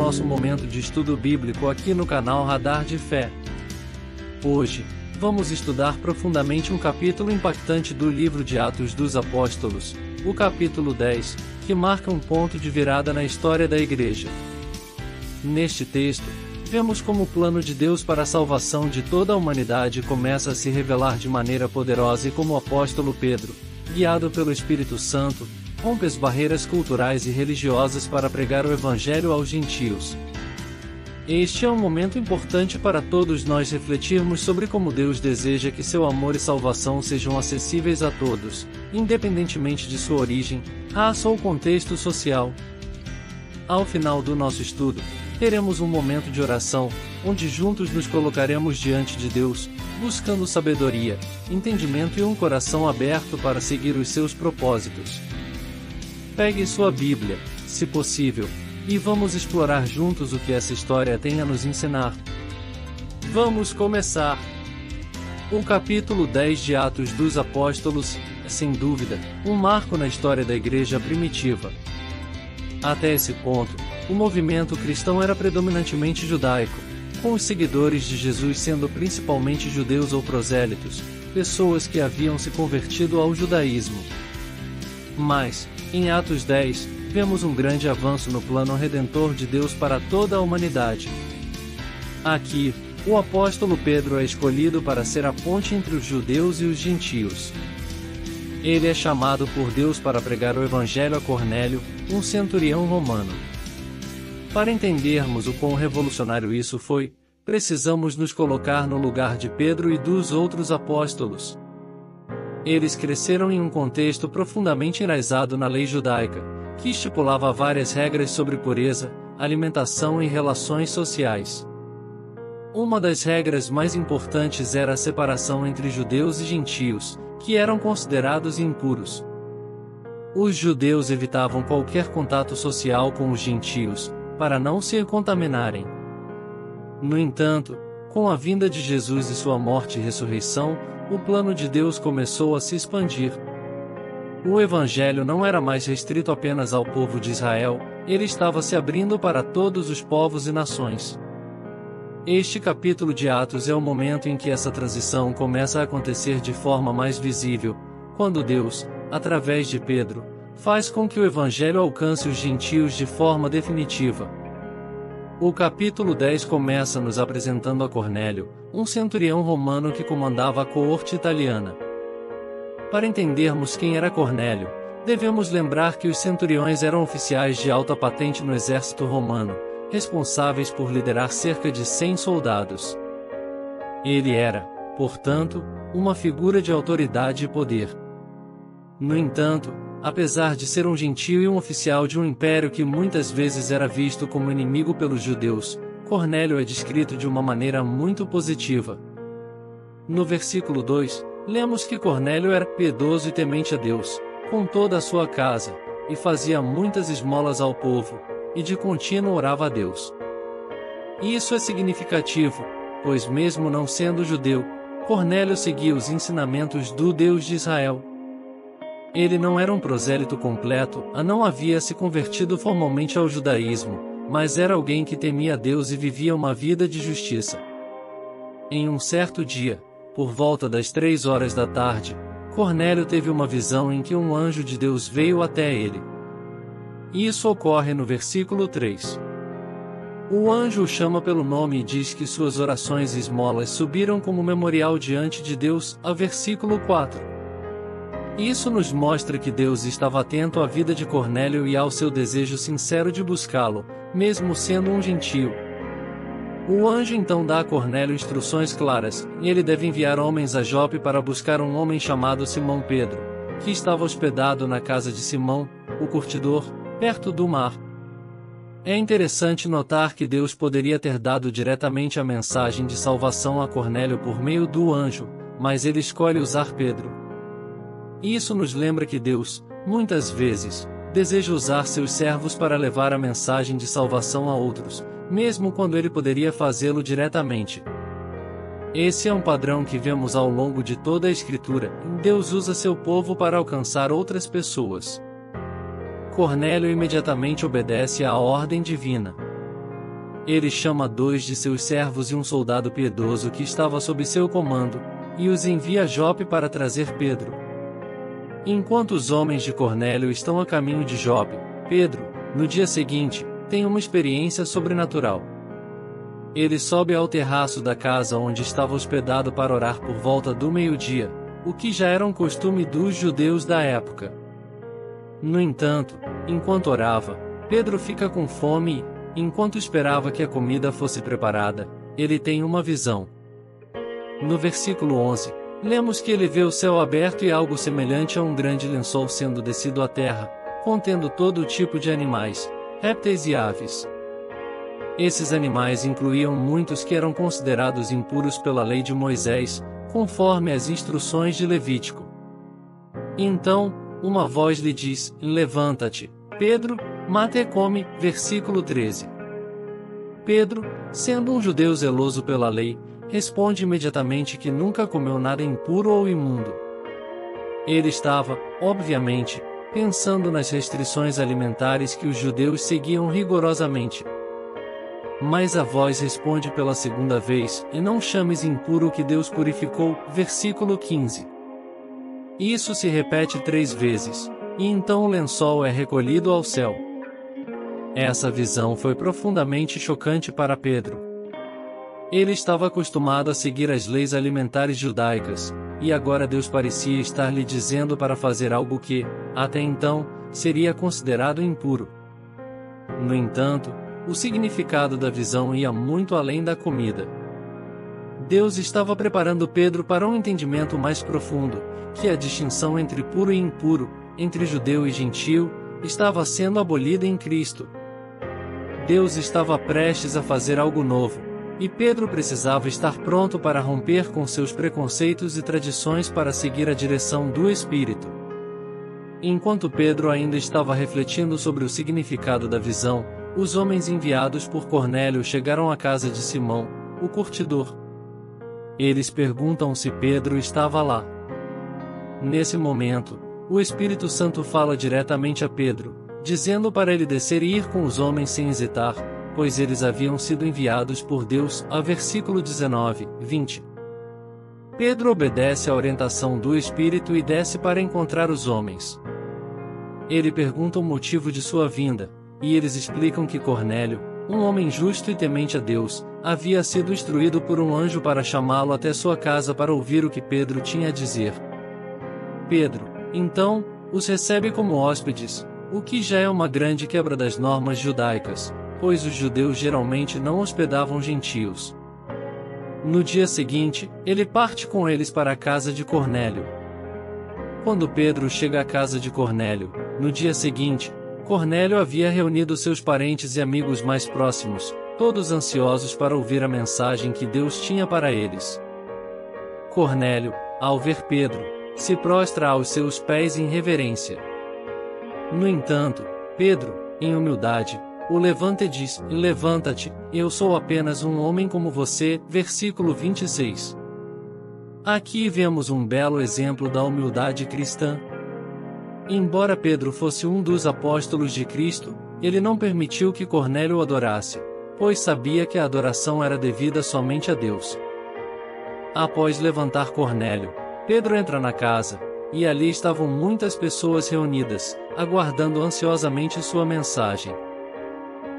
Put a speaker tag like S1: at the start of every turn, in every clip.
S1: nosso momento de estudo bíblico aqui no canal Radar de Fé. Hoje, vamos estudar profundamente um capítulo impactante do livro de Atos dos Apóstolos, o capítulo 10, que marca um ponto de virada na história da Igreja. Neste texto, vemos como o plano de Deus para a salvação de toda a humanidade começa a se revelar de maneira poderosa e como o apóstolo Pedro, guiado pelo Espírito Santo, rompe as barreiras culturais e religiosas para pregar o Evangelho aos gentios. Este é um momento importante para todos nós refletirmos sobre como Deus deseja que seu amor e salvação sejam acessíveis a todos, independentemente de sua origem, raça ou contexto social. Ao final do nosso estudo, teremos um momento de oração, onde juntos nos colocaremos diante de Deus, buscando sabedoria, entendimento e um coração aberto para seguir os seus propósitos. Pegue sua Bíblia, se possível, e vamos explorar juntos o que essa história tem a nos ensinar. Vamos começar! O capítulo 10 de Atos dos Apóstolos é, sem dúvida, um marco na história da Igreja primitiva. Até esse ponto, o movimento cristão era predominantemente judaico, com os seguidores de Jesus sendo principalmente judeus ou prosélitos, pessoas que haviam se convertido ao judaísmo. Mas, em Atos 10, vemos um grande avanço no plano redentor de Deus para toda a humanidade. Aqui, o apóstolo Pedro é escolhido para ser a ponte entre os judeus e os gentios. Ele é chamado por Deus para pregar o Evangelho a Cornélio, um centurião romano. Para entendermos o quão revolucionário isso foi, precisamos nos colocar no lugar de Pedro e dos outros apóstolos. Eles cresceram em um contexto profundamente enraizado na lei judaica, que estipulava várias regras sobre pureza, alimentação e relações sociais. Uma das regras mais importantes era a separação entre judeus e gentios, que eram considerados impuros. Os judeus evitavam qualquer contato social com os gentios, para não se contaminarem. No entanto, com a vinda de Jesus e sua morte e ressurreição, o plano de Deus começou a se expandir. O Evangelho não era mais restrito apenas ao povo de Israel, ele estava se abrindo para todos os povos e nações. Este capítulo de Atos é o momento em que essa transição começa a acontecer de forma mais visível, quando Deus, através de Pedro, faz com que o Evangelho alcance os gentios de forma definitiva. O capítulo 10 começa nos apresentando a Cornélio, um centurião romano que comandava a coorte italiana. Para entendermos quem era Cornélio, devemos lembrar que os centuriões eram oficiais de alta patente no exército romano, responsáveis por liderar cerca de 100 soldados. Ele era, portanto, uma figura de autoridade e poder. No entanto, apesar de ser um gentio e um oficial de um império que muitas vezes era visto como inimigo pelos judeus, Cornélio é descrito de uma maneira muito positiva. No versículo 2, lemos que Cornélio era piedoso e temente a Deus, com toda a sua casa, e fazia muitas esmolas ao povo, e de contínuo orava a Deus. Isso é significativo, pois mesmo não sendo judeu, Cornélio seguia os ensinamentos do Deus de Israel. Ele não era um prosélito completo, não havia se convertido formalmente ao judaísmo, mas era alguém que temia a Deus e vivia uma vida de justiça. Em um certo dia, por volta das 3 horas da tarde, Cornélio teve uma visão em que um anjo de Deus veio até ele. Isso ocorre no versículo 3. O anjo o chama pelo nome e diz que suas orações e esmolas subiram como memorial diante de Deus, a versículo 4. Isso nos mostra que Deus estava atento à vida de Cornélio e ao seu desejo sincero de buscá-lo, mesmo sendo um gentio. O anjo então dá a Cornélio instruções claras, e ele deve enviar homens a Jope para buscar um homem chamado Simão Pedro, que estava hospedado na casa de Simão, o curtidor, perto do mar. É interessante notar que Deus poderia ter dado diretamente a mensagem de salvação a Cornélio por meio do anjo, mas ele escolhe usar Pedro. Isso nos lembra que Deus, muitas vezes, deseja usar seus servos para levar a mensagem de salvação a outros, mesmo quando ele poderia fazê-lo diretamente. Esse é um padrão que vemos ao longo de toda a Escritura. Deus usa seu povo para alcançar outras pessoas. Cornélio imediatamente obedece à ordem divina. ele chama 2 de seus servos e um soldado piedoso que estava sob seu comando, e os envia a Jope para trazer Pedro. Enquanto os homens de Cornélio estão a caminho de Jope, Pedro, no dia seguinte, tem uma experiência sobrenatural. Ele sobe ao terraço da casa onde estava hospedado para orar por volta do meio-dia, o que já era um costume dos judeus da época. No entanto, enquanto orava, Pedro fica com fome e, enquanto esperava que a comida fosse preparada, ele tem uma visão. No versículo 11, lemos que ele vê o céu aberto e algo semelhante a um grande lençol sendo descido à terra, contendo todo tipo de animais, répteis e aves. Esses animais incluíam muitos que eram considerados impuros pela lei de Moisés, conforme as instruções de Levítico. Então, uma voz lhe diz: levanta-te, Pedro, mata e come, versículo 13. Pedro, sendo um judeu zeloso pela lei, responde imediatamente que nunca comeu nada impuro ou imundo. Ele estava, obviamente, pensando nas restrições alimentares que os judeus seguiam rigorosamente. Mas a voz responde pela segunda vez: e não chames impuro o que Deus purificou, versículo 15. Isso se repete 3 vezes, e então o lençol é recolhido ao céu. Essa visão foi profundamente chocante para Pedro. Ele estava acostumado a seguir as leis alimentares judaicas, e agora Deus parecia estar lhe dizendo para fazer algo que, até então, seria considerado impuro. No entanto, o significado da visão ia muito além da comida. Deus estava preparando Pedro para um entendimento mais profundo, que a distinção entre puro e impuro, entre judeu e gentio, estava sendo abolida em Cristo. Deus estava prestes a fazer algo novo, e Pedro precisava estar pronto para romper com seus preconceitos e tradições para seguir a direção do Espírito. Enquanto Pedro ainda estava refletindo sobre o significado da visão, os homens enviados por Cornélio chegaram à casa de Simão, o curtidor. Eles perguntam se Pedro estava lá. Nesse momento, o Espírito Santo fala diretamente a Pedro, dizendo para ele descer e ir com os homens sem hesitar, pois eles haviam sido enviados por Deus, a versículo 19, 20. Pedro obedece à orientação do Espírito e desce para encontrar os homens. Ele pergunta o motivo de sua vinda, e eles explicam que Cornélio, um homem justo e temente a Deus, havia sido instruído por um anjo para chamá-lo até sua casa para ouvir o que Pedro tinha a dizer. Pedro, então, os recebe como hóspedes, o que já é uma grande quebra das normas judaicas, pois os judeus geralmente não hospedavam gentios. No dia seguinte, ele parte com eles para a casa de Cornélio. Quando Pedro chega à casa de Cornélio, no dia seguinte, Cornélio havia reunido seus parentes e amigos mais próximos, todos ansiosos para ouvir a mensagem que Deus tinha para eles. Cornélio, ao ver Pedro, se prostra aos seus pés em reverência. No entanto, Pedro, em humildade, o levanta e diz: levanta-te, eu sou apenas um homem como você, versículo 26. Aqui vemos um belo exemplo da humildade cristã. Embora Pedro fosse um dos apóstolos de Cristo, ele não permitiu que Cornélio o adorasse, pois sabia que a adoração era devida somente a Deus. Após levantar Cornélio, Pedro entra na casa, e ali estavam muitas pessoas reunidas, aguardando ansiosamente sua mensagem.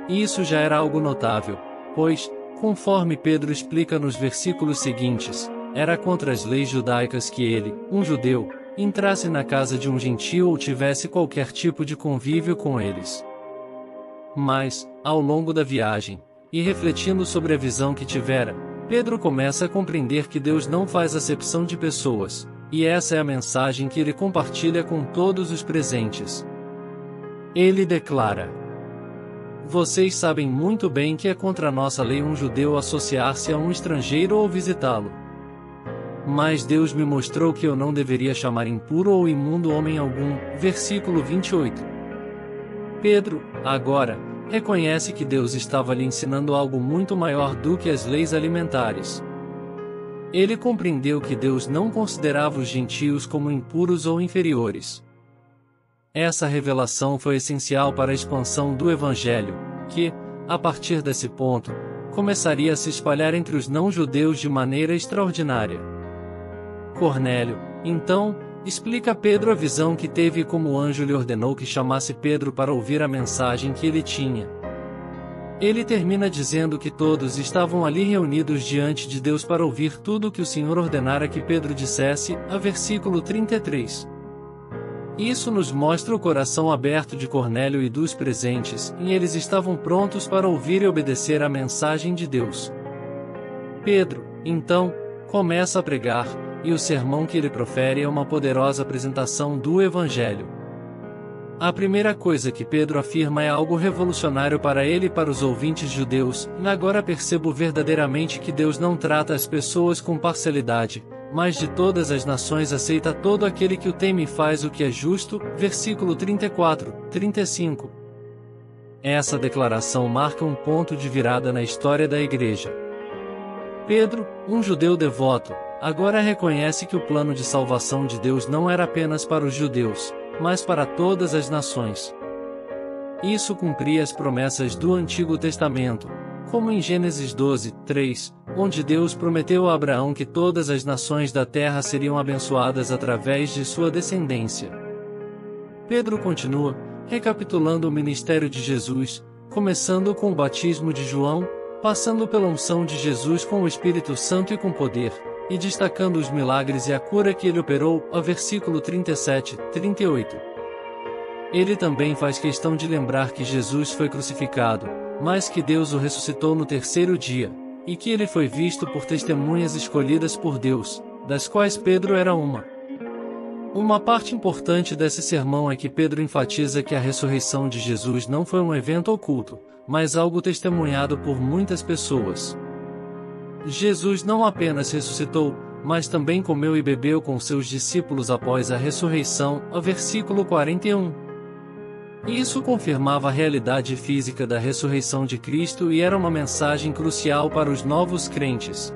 S1: Isso já era algo notável, pois, conforme Pedro explica nos versículos seguintes, era contra as leis judaicas que ele, um judeu, entrasse na casa de um gentio ou tivesse qualquer tipo de convívio com eles. Mas, ao longo da viagem, e refletindo sobre a visão que tivera, Pedro começa a compreender que Deus não faz acepção de pessoas, e essa é a mensagem que ele compartilha com todos os presentes. Ele declara: vocês sabem muito bem que é contra nossa lei um judeu associar-se a um estrangeiro ou visitá-lo. Mas Deus me mostrou que eu não deveria chamar impuro ou imundo homem algum, versículo 28. Pedro, agora, reconhece que Deus estava lhe ensinando algo muito maior do que as leis alimentares. Ele compreendeu que Deus não considerava os gentios como impuros ou inferiores. Essa revelação foi essencial para a expansão do Evangelho, que, a partir desse ponto, começaria a se espalhar entre os não-judeus de maneira extraordinária. Cornélio, então, explica a Pedro a visão que teve e como o anjo lhe ordenou que chamasse Pedro para ouvir a mensagem que ele tinha. Ele termina dizendo que todos estavam ali reunidos diante de Deus para ouvir tudo o que o Senhor ordenara que Pedro dissesse, a versículo 33. Isso nos mostra o coração aberto de Cornélio e dos presentes, e eles estavam prontos para ouvir e obedecer à mensagem de Deus. Pedro, então, começa a pregar, e o sermão que ele profere é uma poderosa apresentação do Evangelho. A primeira coisa que Pedro afirma é algo revolucionário para ele e para os ouvintes judeus. Agora percebo verdadeiramente que Deus não trata as pessoas com parcialidade, mas de todas as nações aceita todo aquele que o teme e faz o que é justo. Versículo 34, 35. Essa declaração marca um ponto de virada na história da igreja. Pedro, um judeu devoto, agora reconhece que o plano de salvação de Deus não era apenas para os judeus, mas para todas as nações. Isso cumpria as promessas do Antigo Testamento, como em Gênesis 12, 3, onde Deus prometeu a Abraão que todas as nações da terra seriam abençoadas através de sua descendência. Pedro continua, recapitulando o ministério de Jesus, começando com o batismo de João, passando pela unção de Jesus com o Espírito Santo e com poder, e destacando os milagres e a cura que ele operou, a versículo 37, 38. Ele também faz questão de lembrar que Jesus foi crucificado, mas que Deus o ressuscitou no terceiro dia, e que ele foi visto por testemunhas escolhidas por Deus, das quais Pedro era uma. Uma parte importante desse sermão é que Pedro enfatiza que a ressurreição de Jesus não foi um evento oculto, mas algo testemunhado por muitas pessoas. Jesus não apenas ressuscitou, mas também comeu e bebeu com seus discípulos após a ressurreição, a versículo 41. Isso confirmava a realidade física da ressurreição de Cristo e era uma mensagem crucial para os novos crentes.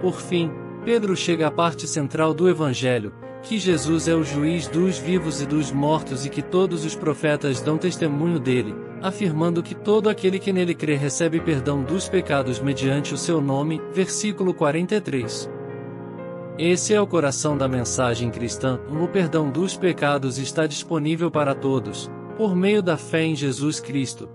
S1: Por fim, Pedro chega à parte central do Evangelho, que Jesus é o juiz dos vivos e dos mortos e que todos os profetas dão testemunho dele, afirmando que todo aquele que nele crê recebe perdão dos pecados mediante o seu nome, versículo 43. Esse é o coração da mensagem cristã, o perdão dos pecados está disponível para todos, por meio da fé em Jesus Cristo.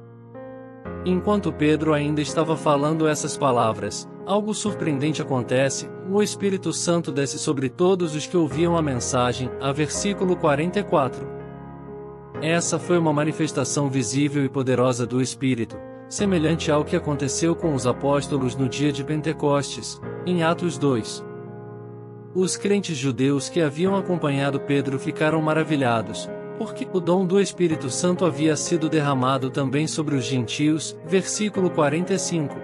S1: Enquanto Pedro ainda estava falando essas palavras, algo surpreendente acontece, o Espírito Santo desce sobre todos os que ouviam a mensagem, a versículo 44. Essa foi uma manifestação visível e poderosa do Espírito, semelhante ao que aconteceu com os apóstolos no dia de Pentecostes, em Atos 2. Os crentes judeus que haviam acompanhado Pedro ficaram maravilhados, porque o dom do Espírito Santo havia sido derramado também sobre os gentios, versículo 45.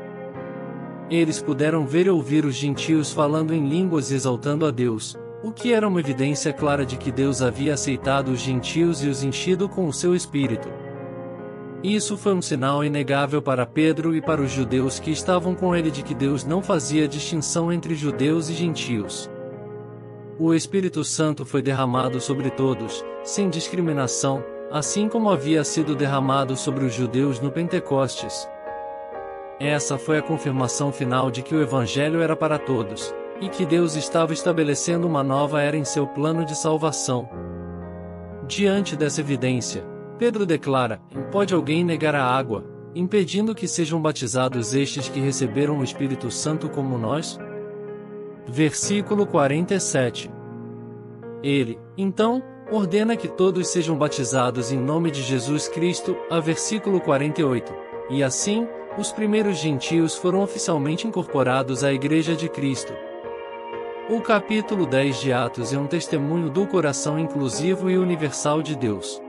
S1: Eles puderam ver e ouvir os gentios falando em línguas e exaltando a Deus, o que era uma evidência clara de que Deus havia aceitado os gentios e os enchido com o seu Espírito. Isso foi um sinal inegável para Pedro e para os judeus que estavam com ele de que Deus não fazia distinção entre judeus e gentios. O Espírito Santo foi derramado sobre todos, sem discriminação, assim como havia sido derramado sobre os judeus no Pentecostes. Essa foi a confirmação final de que o Evangelho era para todos, e que Deus estava estabelecendo uma nova era em seu plano de salvação. Diante dessa evidência, Pedro declara: pode alguém negar a água, impedindo que sejam batizados estes que receberam o Espírito Santo como nós? Versículo 47. Ele, então, ordena que todos sejam batizados em nome de Jesus Cristo, a versículo 48, e assim, os primeiros gentios foram oficialmente incorporados à Igreja de Cristo. O capítulo 10 de Atos é um testemunho do coração inclusivo e universal de Deus.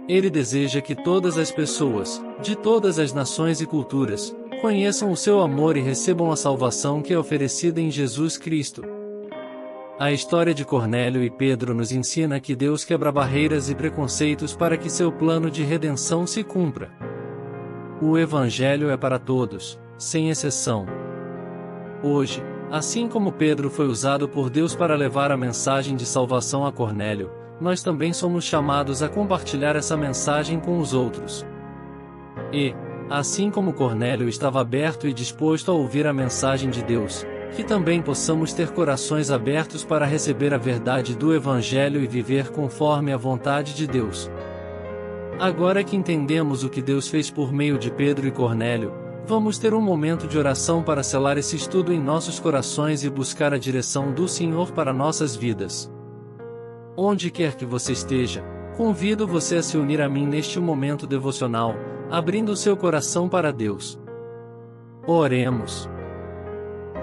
S1: Ele deseja que todas as pessoas, de todas as nações e culturas, conheçam o seu amor e recebam a salvação que é oferecida em Jesus Cristo. A história de Cornélio e Pedro nos ensina que Deus quebra barreiras e preconceitos para que seu plano de redenção se cumpra. O Evangelho é para todos, sem exceção. Hoje, assim como Pedro foi usado por Deus para levar a mensagem de salvação a Cornélio, nós também somos chamados a compartilhar essa mensagem com os outros. E, assim como Cornélio estava aberto e disposto a ouvir a mensagem de Deus, que também possamos ter corações abertos para receber a verdade do Evangelho e viver conforme a vontade de Deus. Agora que entendemos o que Deus fez por meio de Pedro e Cornélio, vamos ter um momento de oração para selar esse estudo em nossos corações e buscar a direção do Senhor para nossas vidas. Onde quer que você esteja, convido você a se unir a mim neste momento devocional, abrindo seu coração para Deus. Oremos.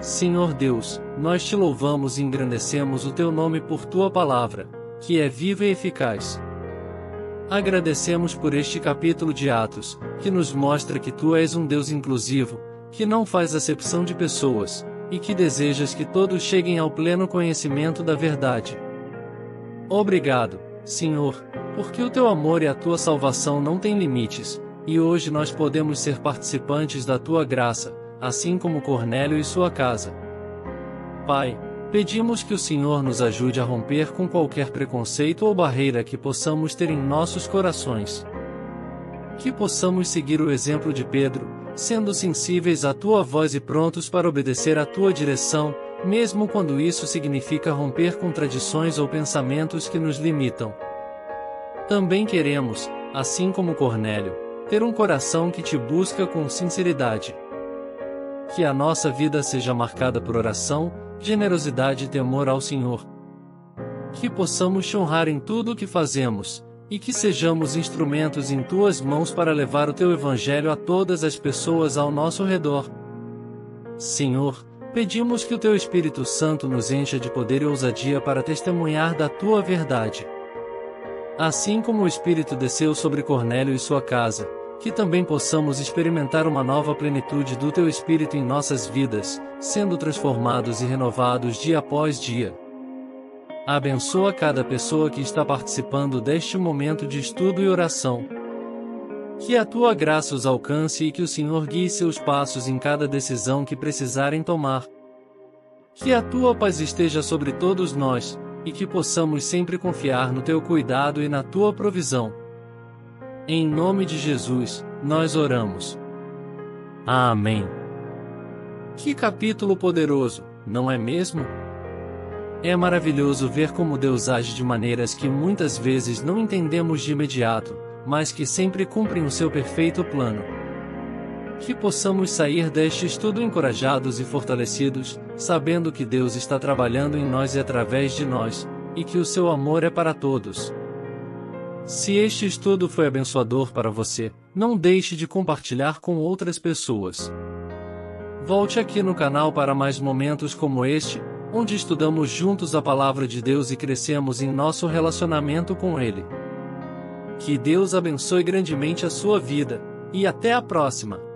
S1: Senhor Deus, nós te louvamos e engrandecemos o teu nome por tua palavra, que é viva e eficaz. Agradecemos por este capítulo de Atos, que nos mostra que tu és um Deus inclusivo, que não faz acepção de pessoas, e que desejas que todos cheguem ao pleno conhecimento da verdade. Obrigado, Senhor, porque o teu amor e a tua salvação não têm limites, e hoje nós podemos ser participantes da tua graça, assim como Cornélio e sua casa. Pai, pedimos que o Senhor nos ajude a romper com qualquer preconceito ou barreira que possamos ter em nossos corações. Que possamos seguir o exemplo de Pedro, sendo sensíveis à tua voz e prontos para obedecer à tua direção, mesmo quando isso significa romper com tradições ou pensamentos que nos limitam. Também queremos, assim como Cornélio, ter um coração que te busca com sinceridade. Que a nossa vida seja marcada por oração, generosidade e temor ao Senhor. Que possamos te honrar em tudo o que fazemos, e que sejamos instrumentos em tuas mãos para levar o teu Evangelho a todas as pessoas ao nosso redor. Senhor, pedimos que o teu Espírito Santo nos encha de poder e ousadia para testemunhar da tua verdade. Assim como o Espírito desceu sobre Cornélio e sua casa, que também possamos experimentar uma nova plenitude do teu Espírito em nossas vidas, sendo transformados e renovados dia após dia. Abençoa cada pessoa que está participando deste momento de estudo e oração. Que a tua graça os alcance e que o Senhor guie seus passos em cada decisão que precisarem tomar. Que a tua paz esteja sobre todos nós, e que possamos sempre confiar no teu cuidado e na tua provisão. Em nome de Jesus, nós oramos. Amém. Que capítulo poderoso, não é mesmo? É maravilhoso ver como Deus age de maneiras que muitas vezes não entendemos de imediato, mas que sempre cumprem o seu perfeito plano. Que possamos sair deste estudo encorajados e fortalecidos, sabendo que Deus está trabalhando em nós e através de nós, e que o seu amor é para todos. Se este estudo foi abençoador para você, não deixe de compartilhar com outras pessoas. Volte aqui no canal para mais momentos como este, onde estudamos juntos a palavra de Deus e crescemos em nosso relacionamento com Ele. Que Deus abençoe grandemente a sua vida, e até a próxima!